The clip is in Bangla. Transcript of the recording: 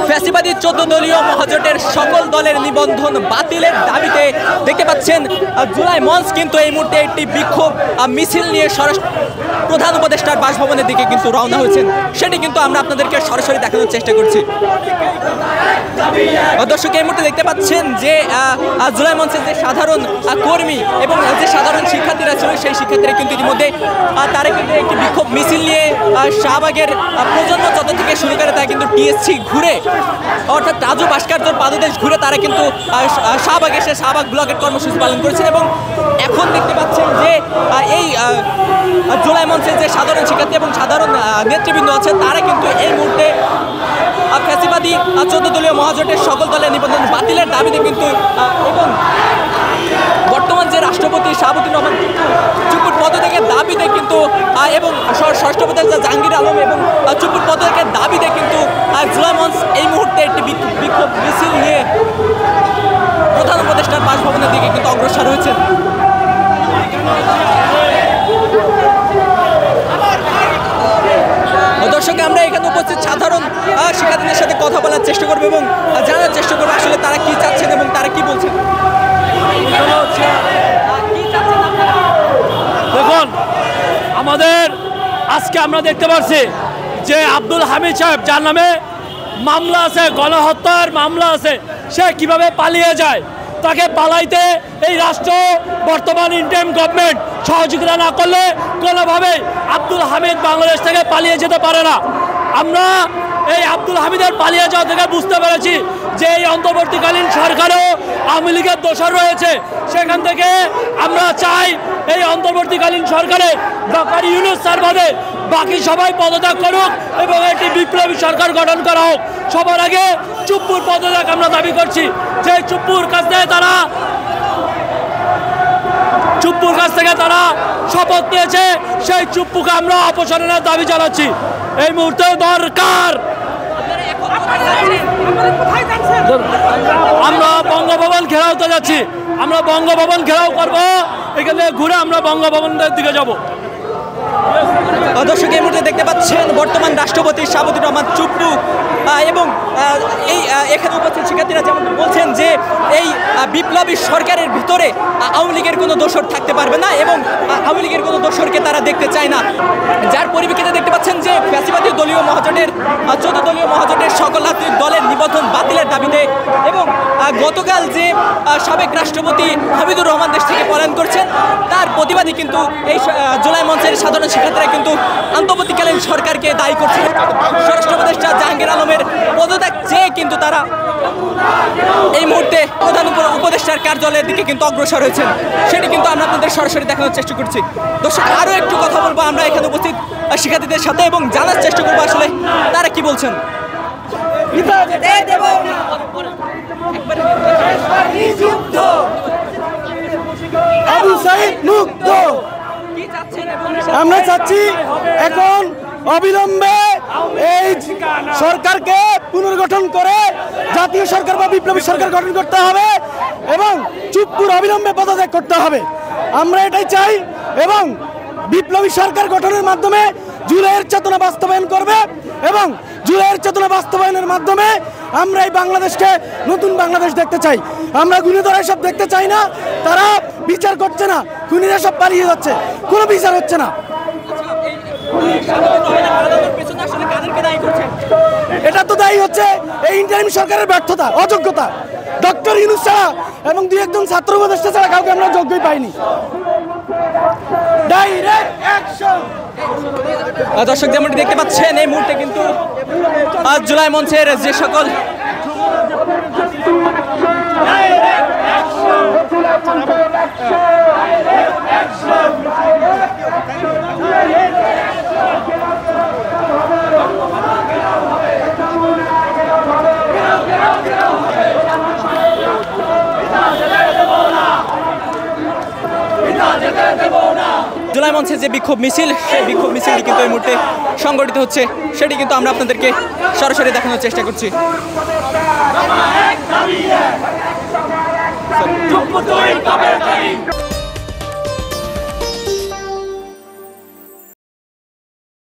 ফ্যাসিবাদী 14 দলীয় মহাজোটের সকল দলের নিবন্ধন বাতিলের দাবিতে দেখতে পাচ্ছেন জুলাই মঞ্চ কিন্তু এই মুহূর্তে একটি বিক্ষোভ মিছিল নিয়ে প্রধান উপদেষ্টার বাসভবনের দিকে কিন্তু রওনা হয়েছেন। সেটি কিন্তু আমরা আপনাদেরকে সরাসরি দেখানোর চেষ্টা করছি। দর্শক, এই মুহূর্তে দেখতে পাচ্ছেন যে জুলাই মঞ্চের যে সাধারণ কর্মী এবং যে সাধারণ শিক্ষার্থীরা ছিল সেই শিক্ষার্থীরা কিন্তু ইতিমধ্যে তারা কিন্তু একটি বিক্ষোভ মিছিল নিয়ে শাহবাগের প্রজন্ম চত্বর থেকে শুরু করে তারা কিন্তু টিএসসি ঘুরে অর্থাৎ রাজু ভাস্কর্যের পাদদেশ ঘুরে তারা কিন্তু শাহবাগ এসে শাহবাগ ব্লকের কর্মসূচি পালন করেছেন। এবং এখন দেখতে পাচ্ছেন যে এই জুলাই মঞ্চের যে সাধারণ শিক্ষার্থী এবং সাধারণ নেতৃবৃন্দ আছে তারা কিন্তু এই মুহূর্তে ফ্যাসিবাদী 14 দলীয় মহাজোটের সকল দলের নিবন্ধন বাতিলের দাবিতে কিন্তু এবং বর্তমান যে রাষ্ট্রপতি শাহাবুদ্দিন রহমান চুপুর পদত্যাগের দাবিতে কিন্তু এবং ষষ্ঠ উপদেষ্টা জাহাঙ্গীর আলম এবং চুপুর পদত্যাগের দাবিতে কিন্তু জুলাই মঞ্চ এই মুহূর্তে একটি বিক্ষোভ মিছিল নিয়ে প্রধান উপদেষ্টার বাসভবনের দিকে কিন্তু অগ্রসর হয়েছে। দর্শক, আমরা এখানে উপস্থিত সাধারণ শিক্ষার্থীদের সাথে কথা বলার চেষ্টা করবো এবং জানার চেষ্টা করবো আসলে তারা কি চাচ্ছেন এবং তারা কি বলছেন। দেখুন, আমাদের আজকে আমরা দেখতে পাচ্ছি যে আব্দুল হামিদ সাহেব, যার নামে মামলা আছে, গণহত্যার মামলা আছে, সে কিভাবে পালিয়ে যায়। তাকে পালাইতে এই রাষ্ট্র বর্তমান ইন্টারিম গভর্নমেন্ট সহযোগিতা না করলে কোনোভাবেই আব্দুল হামিদ বাংলাদেশ থেকে পালিয়ে যেতে পারে না। আমরা এই আব্দুল হামিদের পালিয়ে যাওয়া থেকে বুঝতে পেরেছি যে এই অন্তর্বর্তীকালীন সরকারও আওয়ামী লীগের দোষর রয়েছে। সেখান থেকে আমরা চাই এই অন্তর্বর্তীকালীন সরকারে ডক্টর ইউনূস স্যার বাদে বাকি সবাই পদত্যাগ করুক এবং একটি বিপ্লবী সরকার গঠন করা হোক। সবার আগে চুপ্পুর পদত্যাগ আমরা দাবি করছি। যে চুপ্পুর কাছ থেকে তারা শপথ নিয়েছে, সেই চুপ্পুকে আমরা অপসারণের দাবি জানাচ্ছি। এই মুহূর্তে দরকার আমরা বঙ্গভবন ঘেরাওতে যাচ্ছি। আমরা বঙ্গভবন ঘেরাও করবো, এখানে ঘুরে আমরা বঙ্গভবনের দিকে যাব। দর্শক, এই মুহূর্তে দেখতে পাচ্ছেন বর্তমান রাষ্ট্রপতি শাহাবুদ্দিন রহমান চুপ্পু এবং এই এখানে উপস্থিত শিক্ষার্থীরা যেমন বলছেন যে এই বিপ্লবী সরকারের ভিতরে আওয়ামী লীগের কোনো দোসর থাকতে পারবে না এবং আওয়ামী লীগের কোনো দোসরকে তারা দেখতে চায় না। যার পরিপ্রেক্ষিতে দেখতে পাচ্ছেন যে ফ্যাসিবাদী দলীয় মহাজোটের 14 দলীয় মহাজোটের সকল দলের নিবন্ধন বাতিলের দাবিতে এবং গতকাল যে সাবেক রাষ্ট্রপতি হামিদুর রহমান দেশ থেকে পলায়ন করছেন তার প্রতিবাদী কিন্তু এই জুলাই মঞ্চের সাধারণ শিক্ষার্থীরা কিন্তু অন্তর্বর্তীকালীন সরকারকে দায়ী করছে। স্বরাষ্ট্র উপদেষ্টা জাহাঙ্গীর আলমের পদত্যাগ চেয়ে কিন্তু তারা এই মুহূর্তে প্রধান উপদেষ্টার কার্যালয়ের দিকে কিন্তু অগ্রসর হয়েছেন। সেটি কিন্তু আমরা আপনাদের সরাসরি দেখানোর চেষ্টা করছি। দর্শক, আরও একটু কথা বলবো আমরা এখানে উপস্থিত শিক্ষার্থীদের সাথে এবং জানার চেষ্টা করবো আসলে তারা কি বলছেন। আমরা চাচ্ছি এখন অবিলম্বে এই সরকারকে পুনর্গঠন করে জাতীয় সরকার বা বিপ্লবী সরকার গঠন করতে হবে এবং চুপ্পুর অবিলম্বে পদত্যাগ করতে হবে। আমরা এটাই চাই এবং বিপ্লবী সরকার গঠনের মাধ্যমে জুলাইয়ের চেতনা বাস্তবায়ন করবে এবং জুলাইয়ের চেতনা বাস্তবায়নের মাধ্যমে আমরা এই বাংলাদেশকে নতুন বাংলাদেশ দেখতে চাই। আমরা গুণীধরা সব দেখতে চাই না, তারা বিচার করছে না, খুনিরা সব পালিয়ে যাচ্ছে, কোনো বিচার হচ্ছে না। এটা তো দায়ী হচ্ছে এই ইন্টারিম সরকারের ব্যর্থতা, অযোগ্যতা। ডক্টর ইউনূস ছাড়া এবং দুই একজন ছাত্র উপদেষ্টা ছাড়া কাউকে আমরা যোগ্যই পাইনি। দর্শক, যেমনটি দেখতে পাচ্ছেন এই মুহূর্তে কিন্তু জুলাই মঞ্চের যে সকল জুলাই মঞ্চের যে বিক্ষোভ মিছিল, সেই বিক্ষোভ মিছিলটি কিন্তু এই মুহূর্তে সংগঠিত হচ্ছে। সেটি কিন্তু আমরা আপনাদেরকে সরাসরি দেখানোর চেষ্টা করছি।